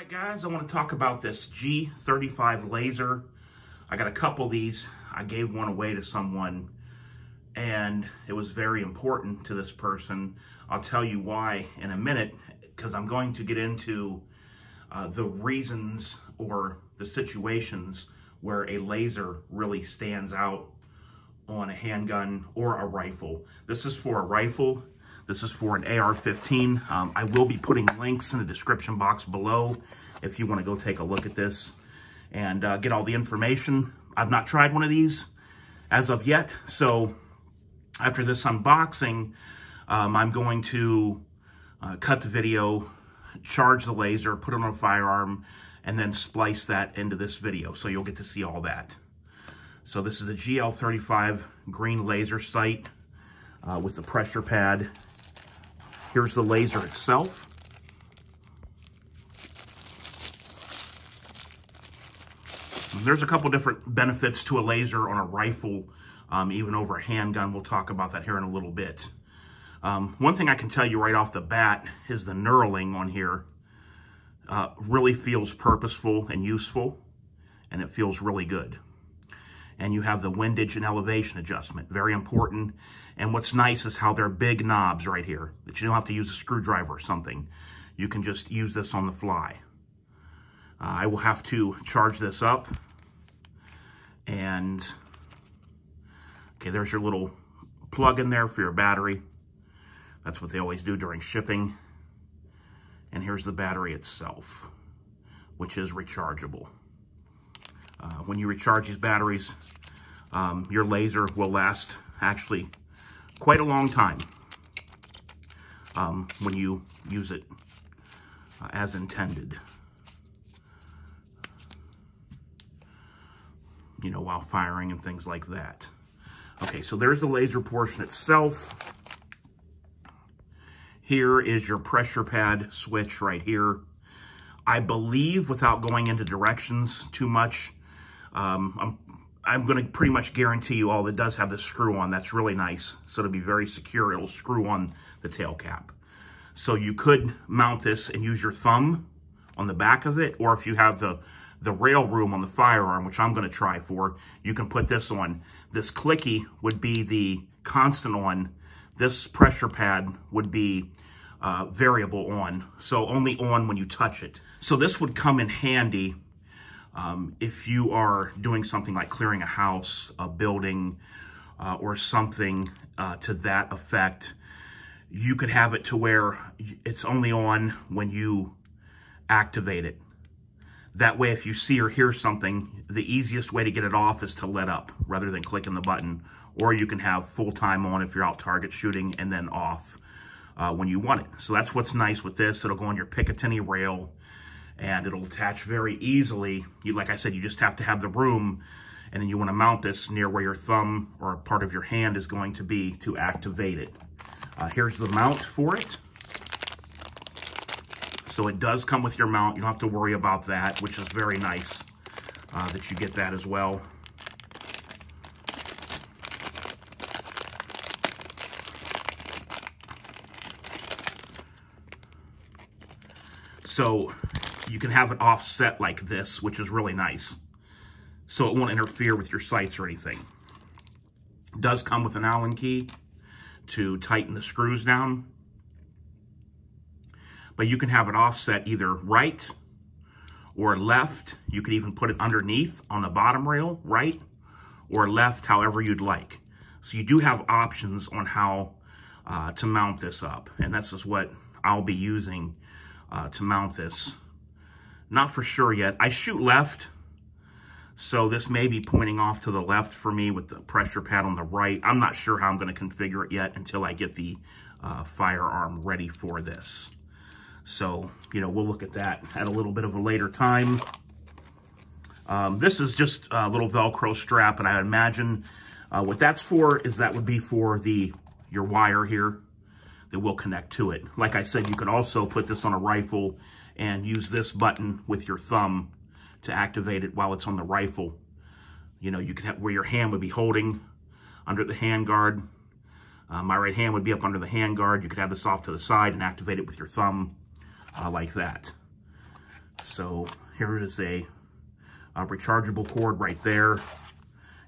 right, guys, I want to talk about this G35 laser. I got a couple of these. I gave one away to someone, and it was very important to this person. I'll tell you why in a minute, because I'm going to get into the reasons or the situations where a laser really stands out on a handgun or a rifle. This is for a rifle. This is for an AR-15. I will be putting links in the description box below if you want to go take a look at this and get all the information. I've not tried one of these as of yet, so after this unboxing, I'm going to cut the video, charge the laser, put it on a firearm, and then splice that into this video, so you'll get to see all that. So this is the GL35 green laser sight with the pressure pad. Here's the laser itself. There's a couple different benefits to a laser on a rifle, even over a handgun. We'll talk about that here in a little bit. One thing I can tell you right off the bat is the knurling on here really feels purposeful and useful, and it feels really good. And you have the windage and elevation adjustment, very important. And what's nice is how they're big knobs right here, that you don't have to use a screwdriver or something. You can just use this on the fly. I will have to charge this up. And, okay, there's your little plug in there for your battery. That's what they always do during shipping. And here's the battery itself, which is rechargeable. When you recharge these batteries, your laser will last actually quite a long time when you use it as intended. You know, while firing and things like that. Okay, so there's the laser portion itself. Here is your pressure pad switch right here. I believe, without going into directions too much, I'm going to pretty much guarantee you all that does have this screw on. That's really nice. So to be very secure, it'll screw on the tail cap. So you could mount this and use your thumb on the back of it, or if you have the rail room on the firearm, which I'm going to try for, you can put this on. This clicky would be the constant on. This pressure pad would be variable on, so only on when you touch it. So this would come in handy if you are doing something like clearing a house, a building, or something to that effect. You could have it to where it's only on when you activate it. That way, if you see or hear something, the easiest way to get it off is to let up rather than clicking the button. Or you can have full time on if you're out target shooting, and then off when you want it. So that's what's nice with this. It'll go on your Picatinny rail, and it'll attach very easily. Like I said, you just have to have the room, and then you want to mount this near where your thumb or a part of your hand is going to be to activate it. Here's the mount for it. So it does come with your mount. You don't have to worry about that, which is very nice that you get that as well. So you can have it offset like this, which is really nice. So it won't interfere with your sights or anything. It does come with an Allen key to tighten the screws down. But you can have it offset either right or left. You could even put it underneath on the bottom rail, right or left, however you'd like. So you do have options on how to mount this up. And this is what I'll be using to mount this. Not for sure yet. I shoot left, so this may be pointing off to the left for me with the pressure pad on the right. I'm not sure how I'm going to configure it yet until I get the firearm ready for this. So, you know, we'll look at that at a little bit of a later time. This is just a little Velcro strap, and I imagine what that's for is that would be for your wire here that will connect to it. Like I said, you could also put this on a rifle and use this button with your thumb to activate it while it's on the rifle. You know, you could have where your hand would be holding under the hand guard. My right hand would be up under the hand guard. You could have this off to the side and activate it with your thumb like that. So here is a rechargeable cord right there.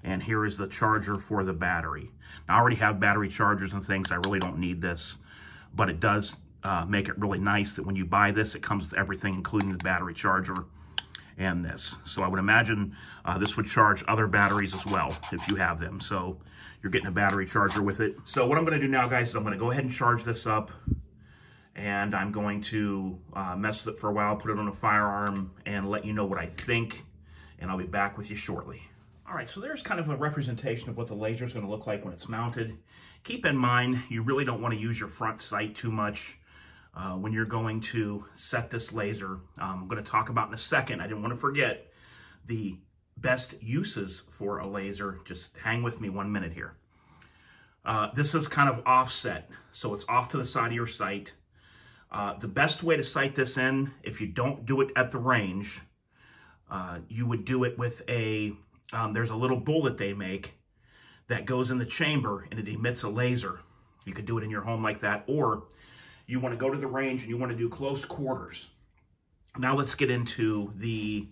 And here is the charger for the battery. Now, I already have battery chargers and things. I really don't need this, but it does make it really nice that when you buy this, it comes with everything, including the battery charger and this. So I would imagine this would charge other batteries as well if you have them. So you're getting a battery charger with it. So what I'm gonna do now, guys, is I'm gonna go ahead and charge this up, and I'm going to mess with it for a while, put it on a firearm, and let you know what I think, and I'll be back with you shortly. All right, so there's kind of a representation of what the laser is going to look like when it's mounted. Keep in mind, you really don't want to use your front sight too much when you're going to set this laser. I'm going to talk about in a second. I didn't want to forget the best uses for a laser. Just hang with me 1 minute here. This is kind of offset, so it's off to the side of your sight. The best way to sight this in, if you don't do it at the range, you would do it with a... there's a little bullet they make that goes in the chamber and it emits a laser. You could do it in your home like that, or you want to go to the range and you want to do close quarters. Now let's get into the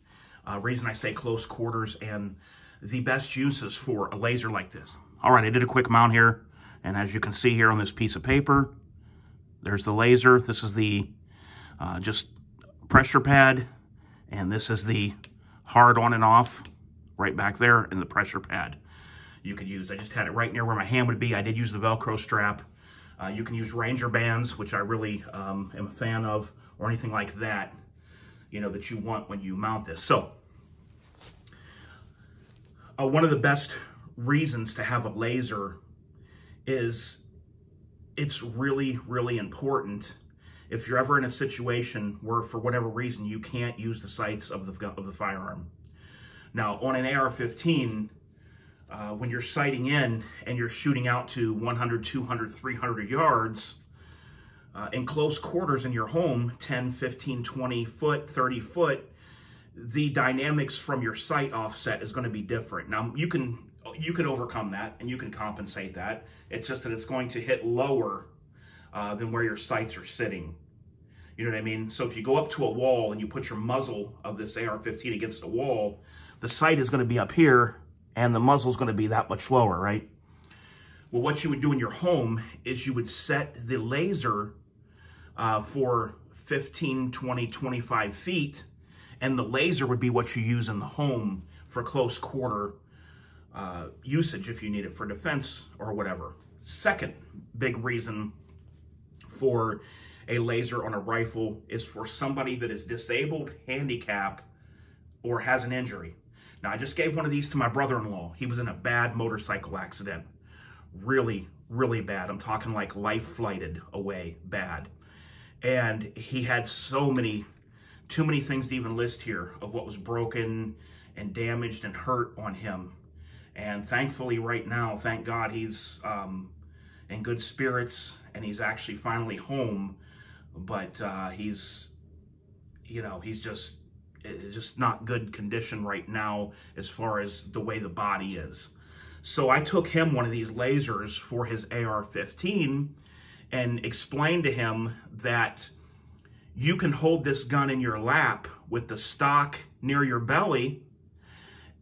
reason I say close quarters and the best uses for a laser like this. All right, I did a quick mount here, and as you can see here on this piece of paper, there's the laser. This is the just pressure pad, and this is the hard on and off right back there in the pressure pad. You could use, I just had it right near where my hand would be. I did use the Velcro strap. You can use Ranger bands, which I really am a fan of, or anything like that, you know, that you want when you mount this. So one of the best reasons to have a laser is it's really, really important if you're ever in a situation where for whatever reason you can't use the sights of the firearm. Now, on an AR-15, when you're sighting in and you're shooting out to 100, 200, 300 yards, in close quarters in your home, 10, 15, 20 foot, 30 foot, the dynamics from your sight offset is going to be different. Now, you can overcome that and you can compensate that. It's just that it's going to hit lower than where your sights are sitting. You know what I mean? So if you go up to a wall and you put your muzzle of this AR-15 against the wall, the sight is going to be up here and the muzzle is going to be that much lower, right? Well, what you would do in your home is you would set the laser for 15, 20, 25 feet, and the laser would be what you use in the home for close quarter usage if you need it for defense or whatever. Second big reason for a laser on a rifle is for somebody that is disabled, handicapped, or has an injury. Now, I just gave one of these to my brother-in-law. He was in a bad motorcycle accident. Really, really bad. I'm talking like life flighted away bad. And he had too many things to even list here of what was broken and damaged and hurt on him. And thankfully right now, thank God, he's in good spirits and he's actually finally home. But he's just not good condition right now as far as the way the body is. So I took him one of these lasers for his AR-15 and explained to him that you can hold this gun in your lap with the stock near your belly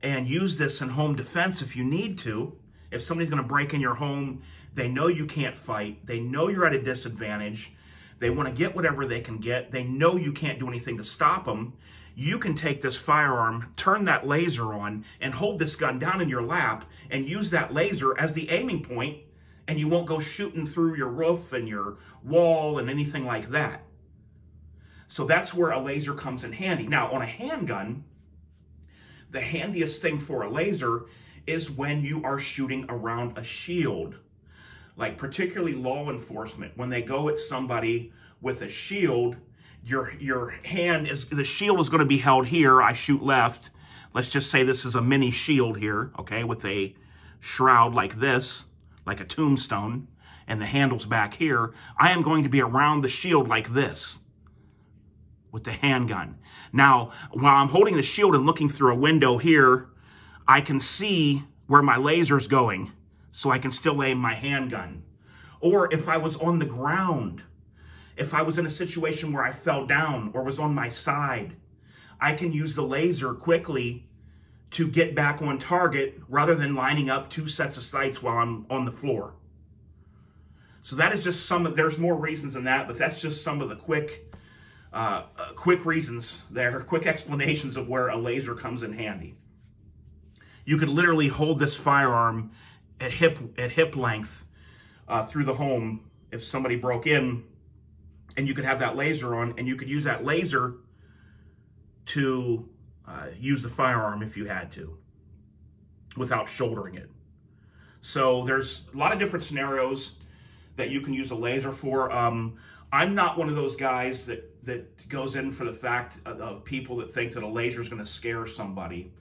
and use this in home defense if you need to. If somebody's going to break in your home, they know you can't fight. They know you're at a disadvantage. They want to get whatever they can get. They know you can't do anything to stop them. You can take this firearm, turn that laser on, and hold this gun down in your lap and use that laser as the aiming point, and you won't go shooting through your roof and your wall and anything like that. So that's where a laser comes in handy. Now, on a handgun, the handiest thing for a laser is when you are shooting around a shield. Like particularly law enforcement, when they go at somebody with a shield, your hand is, the shield is going to be held here. I shoot left. Let's just say this is a mini shield here, okay, with a shroud like this, like a tombstone, and the handle's back here. I am going to be around the shield like this with the handgun. Now, while I'm holding the shield and looking through a window here, I can see where my laser's going, so I can still aim my handgun. Or if I was on the ground, if I was in a situation where I fell down or was on my side, I can use the laser quickly to get back on target rather than lining up 2 sets of sights while I'm on the floor. So that is just there's more reasons than that, but that's just some of the quick reasons there, quick explanations of where a laser comes in handy. You could literally hold this firearm at hip length through the home if somebody broke in, and you could have that laser on, and you could use that laser to use the firearm if you had to, without shouldering it. So there's a lot of different scenarios that you can use a laser for. I'm not one of those guys that goes in for the fact of people that think that a laser is going to scare somebody.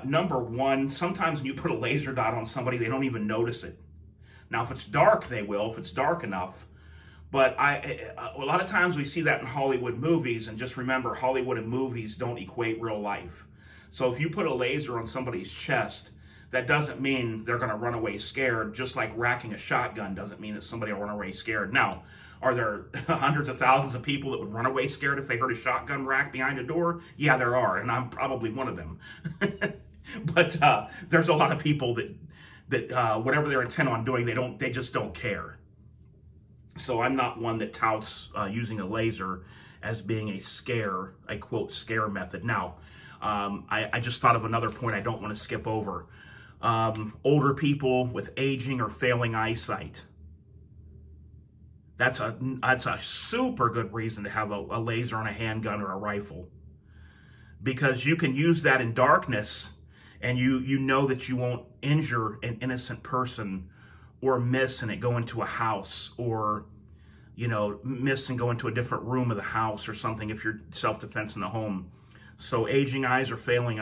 Number one, sometimes when you put a laser dot on somebody, they don't even notice it. Now, if it's dark, they will, if it's dark enough. But a lot of times we see that in Hollywood movies, and just remember, Hollywood and movies don't equate real life. So if you put a laser on somebody's chest, that doesn't mean they're going to run away scared, just like racking a shotgun doesn't mean that somebody will run away scared. Now, are there hundreds of thousands of people that would run away scared if they heard a shotgun rack behind a door? Yeah, there are, and I'm probably one of them. But there's a lot of people that whatever they're intent on doing, they just don't care. So I'm not one that touts using a laser as being a quote, scare method. Now, I just thought of another point I don't want to skip over. Older people with aging or failing eyesight. That's a super good reason to have a laser on a handgun or a rifle, because you can use that in darkness, and you know that you won't injure an innocent person, or miss and it go into a house, or miss and go into a different room of the house or something if you're self-defense in the home. So aging eyes or failing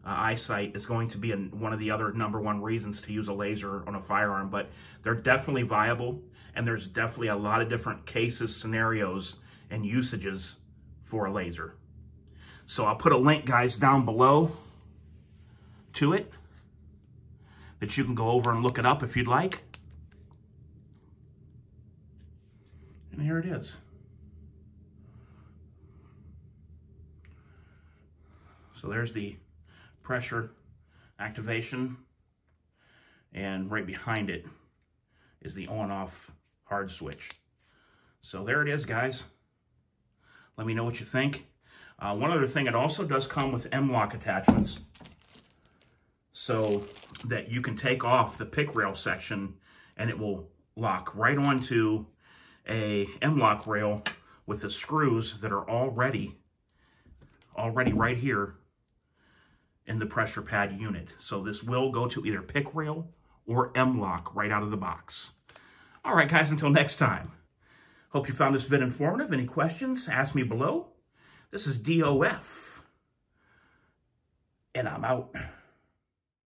eyesight is going to be one of the other #1 reasons to use a laser on a firearm, but they're definitely viable, and there's definitely a lot of different cases, scenarios, and usages for a laser. So I'll put a link, guys, down below to it that you can go over and look it up if you'd like. And here it is. So there's the pressure activation, and right behind it is the on-off hard switch. So there it is, guys. Let me know what you think. One other thing, it also does come with M-LOK attachments, so that you can take off the pick rail section and it will lock right onto a M-LOK rail with the screws that are already right here in the pressure pad unit. So this will go to either pick rail or M-LOK right out of the box. All right, guys, until next time. Hope you found this vid informative. Any questions, ask me below. This is DOF, and I'm out.